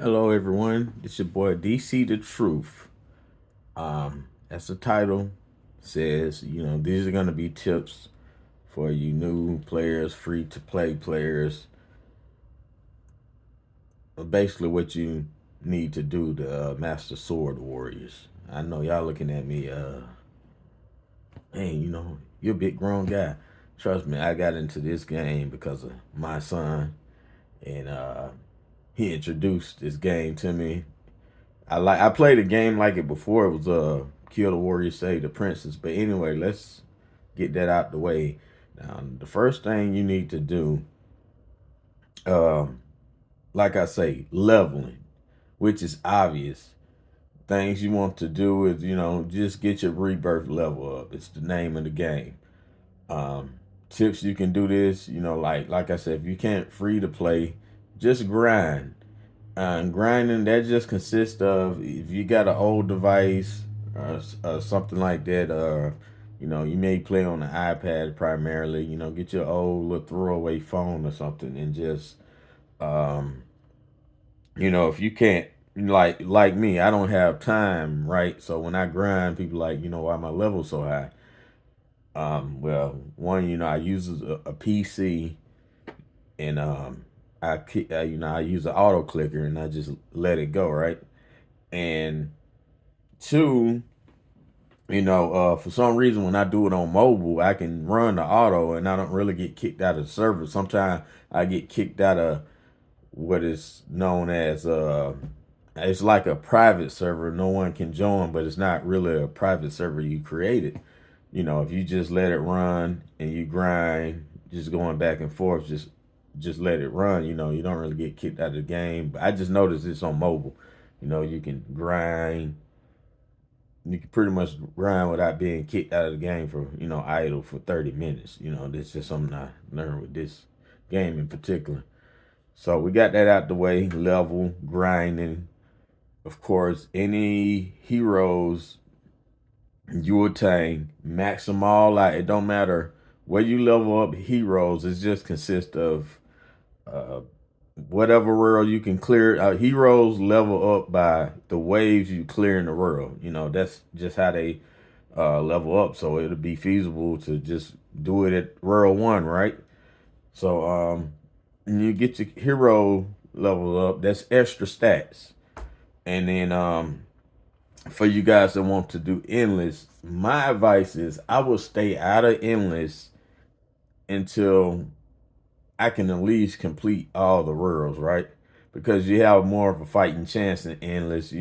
Hello, everyone. It's your boy DC the Truth. As the title says, these are going to be tips for you new players, free to play players. Basically, what you need to do to master sword warriors. I know y'all looking at me, hey, you're a big grown guy. Trust me, I got into this game because of my son, and he introduced this game to me. I played a game like it before. It was Kill the Warrior, Save the Princess. But anyway, let's get that out the way. Now, the first thing you need to do, um, like I say, leveling, which is obvious. Things you want to do is, just get your rebirth level up. It's the name of the game. Um, Tips you can do this, like I said, if you can't free to play, just grind. Grinding that just consists of if you got an old device or something like that. You may play on the iPad primarily. Get your old little throwaway phone or something and just um, if you can't like me, I don't have time, right? So when I grind, people like, why my level so high? Well, one, I use a PC and I use an auto clicker and I just let it go, right? And two, for some reason when I do it on mobile, I can run the auto and I don't really get kicked out of the server. Sometimes I get kicked out of what is known as it's like a private server. No one can join, but it's not really a private server you created. If you just let it run and you grind, just going back and forth, just let it run. You don't really get kicked out of the game. But I just noticed this on mobile. You can grind, you can pretty much grind without being kicked out of the game for idle for 30 minutes. This is something I learned with this game in particular. So we got that out the way. Level grinding, of course. Any heroes you attain, max them all out. It don't matter where you level up heroes. It just consists of uh, whatever world you can clear. Heroes level up by the waves you clear in the world. That's just how they level up. So it'll be feasible to just do it at world one, right? So and you get your hero level up. That's extra stats. And then for you guys that want to do endless, my advice is I will stay out of endless until I can at least complete all the worlds, right? Because you have more of a fighting chance in endless.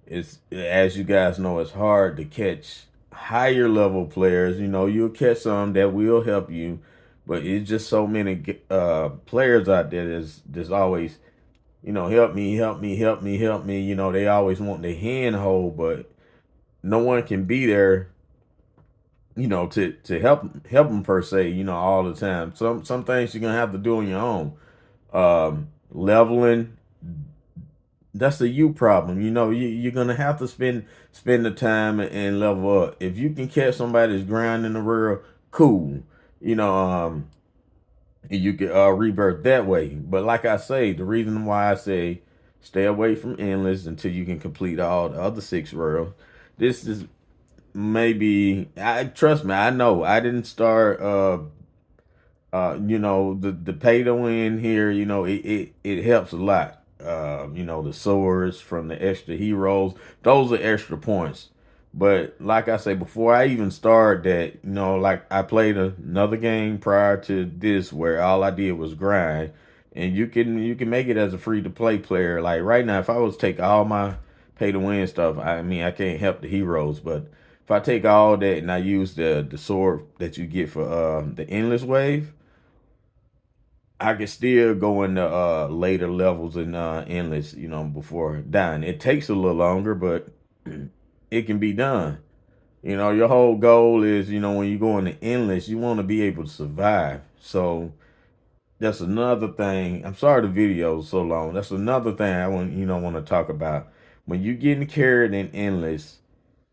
It's, as you guys know, it's hard to catch higher level players. You'll catch some that will help you, but it's just so many players out there there's always, help me, help me, help me, help me. They always want the hand hold, but no one can be there, to help them per se, all the time. Some things you're gonna have to do on your own. Leveling, that's a you problem. You're gonna have to spend the time and level up. If you can catch somebody that's grinding the world, cool. You know, um, you can rebirth that way. But like I say, the reason why I say stay away from endless until you can complete all the other six worlds. This is maybe, I trust me, I know I didn't start the pay to win here, it helps a lot. The swords from the extra heroes, those are extra points. But like I say, before I even started that, like I played another game prior to this where all I did was grind. And you can make it as a free to play player. Like right now, if I was to take all my pay to win stuff, I mean I can't help the heroes, but if I take all that and I use the sword that you get for the endless wave, I can still go into later levels in endless, before dying. It takes a little longer, but it can be done. Your whole goal is, when you go into endless, you want to be able to survive. So that's another thing. I'm sorry the video is so long. That's another thing I want to talk about. When you getting carried in endless,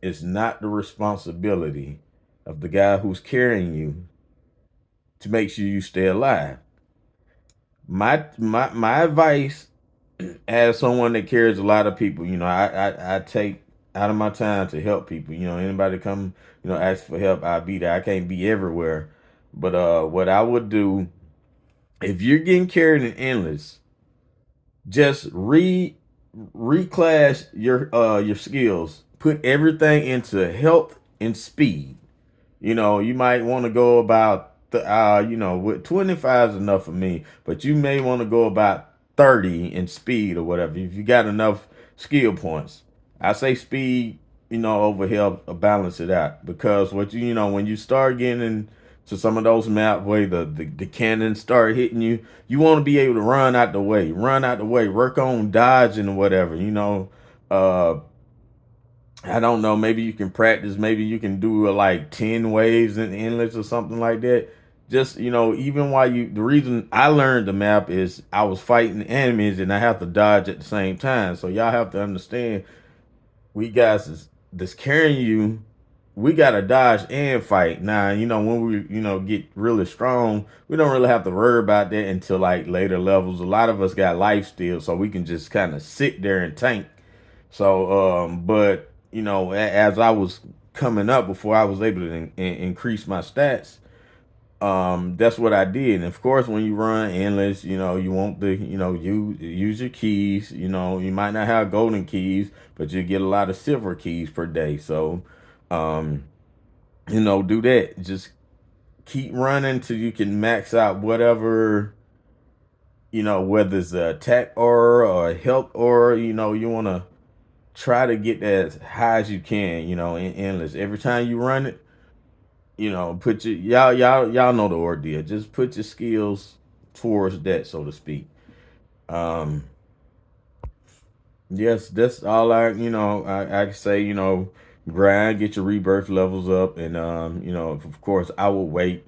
it's not the responsibility of the guy who's carrying you to make sure you stay alive. My advice as someone that cares a lot of people, I take out of my time to help people. Anybody come, ask for help, I'll be there. I can't be everywhere. But what I would do if you're getting carried in endless, just reclass your skills. Put everything into health and speed. You might want to go about with 25 is enough for me, but you may want to go about 30 in speed or whatever. If you got enough skill points, I say speed, over health, balance it out because when you start getting into some of those maps where the cannons start hitting you, you want to be able to run out the way, work on dodging or whatever. Uh, I don't know. Maybe you can practice. Maybe you can do like 10 waves in endless or something like that. Just, even while the reason I learned the map is I was fighting enemies and I have to dodge at the same time. So y'all have to understand, we guys that's carrying you, we got to dodge and fight. Now, when we, get really strong, we don't really have to worry about that until like later levels. A lot of us got life steal, so we can just kind of sit there and tank. So, but as I was coming up before I was able to increase my stats, that's what I did. And of course, when you run endless, you want the, use your keys. You might not have golden keys, but you get a lot of silver keys per day. So, um, do that. Just keep running till you can max out whatever, whether it's a attack aura or a health aura, you want to try to get as high as you can, in endless. Every time you run it, put your y'all know the ordeal. Just put your skills towards that, so to speak. Um, yes, that's all I can say. Grind, get your rebirth levels up, and of course, I will wait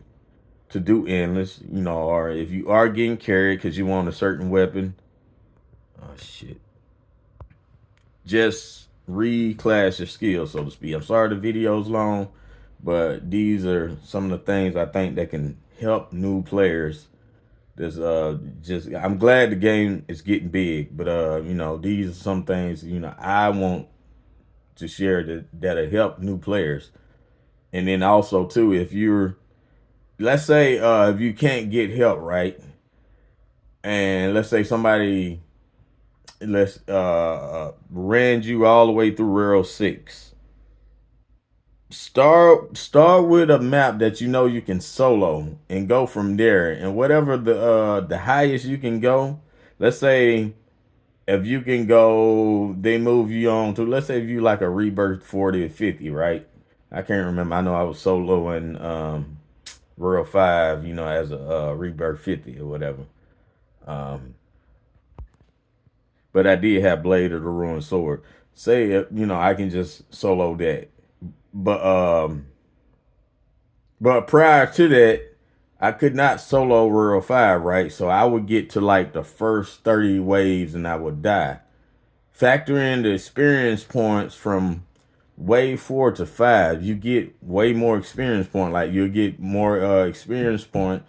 to do endless. Or if you are getting carried because you want a certain weapon, oh shit, just reclass your skills, so to speak. I'm sorry the video's long, but these are some of the things I think that can help new players. There's just I'm glad the game is getting big, but these are some things I want to share that'll help new players. And then also too, if you're, let's say if you can't get help, right, and let's say somebody let's ran you all the way through Rural 6. Start with a map that you can solo and go from there. And whatever the highest you can go, let's say if you can go, they move you on to, let's say if you like a rebirth 40 or 50, right? I can't remember. I know I was solo in Rural 5, as a rebirth 50 or whatever. Um, but I did have Blade of the Ruined Sword. Say I can just solo that. But prior to that, I could not solo Rural 5, right? So I would get to like the first 30 waves and I would die. Factor in the experience points from wave 4 to 5. You get way more experience point. Like you'll get more experience point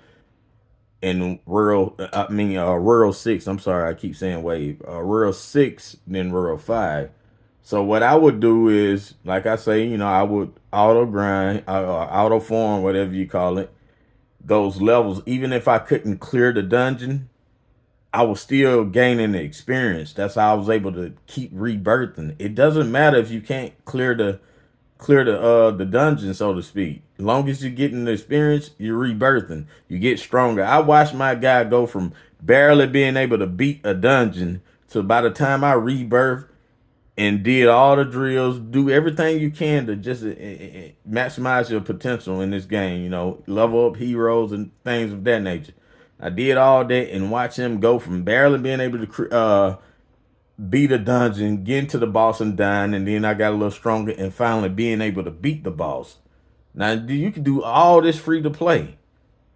in Rural 6. I'm sorry, I keep saying wave. Rural 6 than Rural 5. So what I would do is, like I say, I would auto grind, auto form, whatever you call it, those levels. Even if I couldn't clear the dungeon, I was still gaining the experience. That's how I was able to keep rebirthing. It doesn't matter if you can't clear the dungeon, so to speak. As long as you're getting the experience, you're rebirthing. You get stronger. I watched my guy go from barely being able to beat a dungeon to by the time I rebirth and did all the drills, do everything you can to just maximize your potential in this game. Level up heroes and things of that nature. I did all that and watch him go from barely being able to beat a dungeon, get into the boss and dying, and then I got a little stronger and finally being able to beat the boss. Now you can do all this free to play.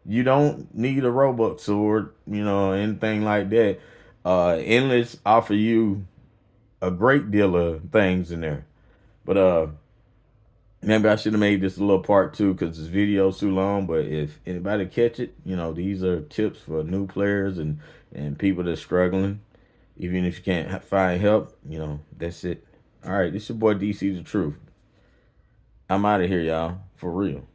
You don't need a Robux sword, anything like that. Endless offer you a great deal of things in there. But maybe I should have made this a little part two because this video's too long. But if anybody catch it, these are tips for new players and people that's struggling. Even if you can't find help, that's it. All right, this your boy DC the Truth. I'm out of here, y'all. For real.